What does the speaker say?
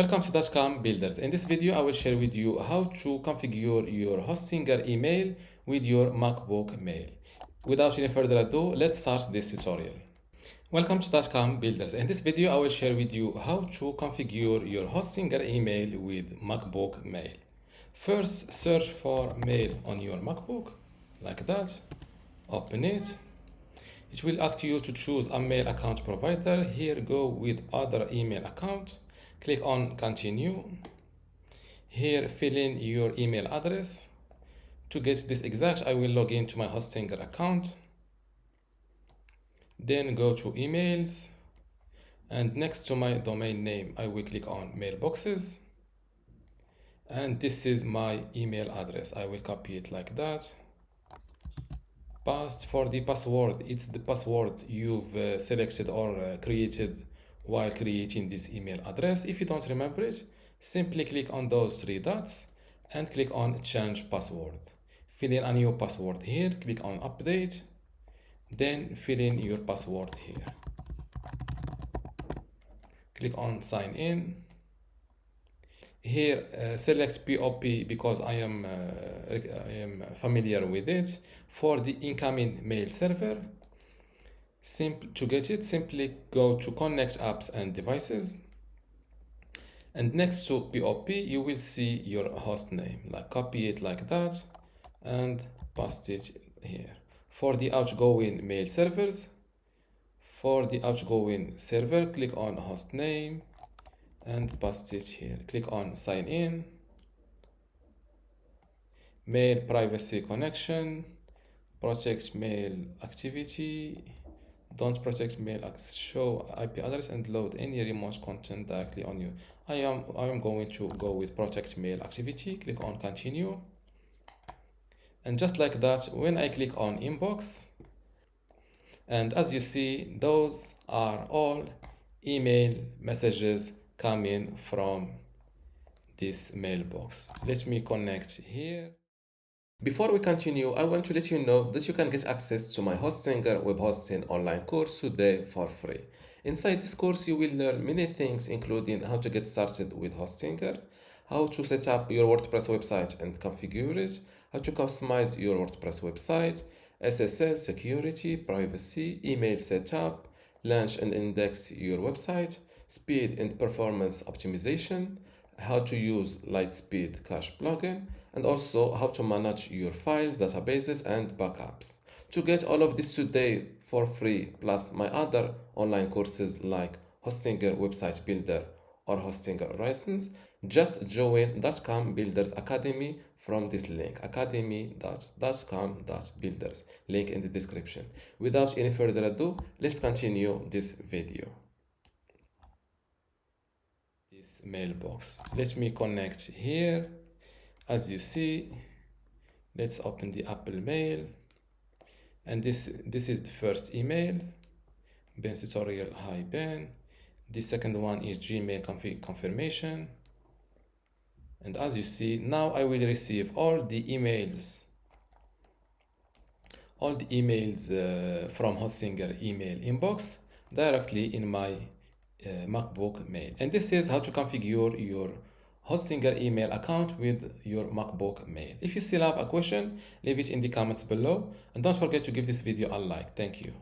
Welcome to dotcom.builders. In this video, I will share with you how to configure your Hostinger email with your MacBook Mail. Without any further ado, let's start this tutorial. Welcome to dotcom.builders. In this video, I will share with you how to configure your Hostinger email with MacBook Mail. First, search for Mail on your MacBook, like that. Open it. It will ask you to choose a mail account provider. Here, go with other email account. Click on continue. Here, fill in your email address. To get this exact, I will log into my Hostinger account. Then go to emails. And next to my domain name, I will click on mailboxes. And this is my email address. I will copy it like that. Paste for the password. It's the password you've selected or created while creating this email address. If you don't remember it, simply click on those three dots and click on change password. Fill in a new password here, click on update, then fill in your password here. Click on sign in. Here, select POP because I am familiar with it. For the incoming mail server, to get it, simply go to connect apps and devices. And next to POP, you will see your host name. Like copy it like that and paste it here. For the outgoing mail servers, for the outgoing server, click on host name and paste it here. Click on sign in, mail privacy connection, protect mail activity, don't protect mail, show IP address and load any remote content directly on you. I am going to go with protect mail activity. Click on continue. And just like that, when I click on inbox, and as you see, those are all email messages coming from this mailbox. Let me connect here. Before we continue, I want to let you know that you can get access to my Hostinger web hosting online course today for free. Inside this course, you will learn many things, including how to get started with Hostinger, how to set up your WordPress website and configure it, how to customize your WordPress website, SSL, security, privacy, email setup, launch and index your website, speed and performance optimization, how to use Lightspeed Cache plugin, and also how to manage your files, databases, and backups. To get all of this today for free, plus my other online courses like Hostinger Website Builder or Hostinger License, just join dotcom Builders Academy from this link, academy.dotcom.builders, link in the description. Without any further ado, let's continue this video. This mailbox. Let me connect here. As you see, let's open the Apple Mail. And this is the first email. Ben tutorial, hi Ben. The second one is Gmail confirmation. And as you see, now I will receive all the emails from Hostinger email inbox directly in my MacBook Mail. And this is how to configure your Hostinger email account with your MacBook Mail. If you still have a question, leave it in the comments below, and don't forget to give this video a like. Thank you.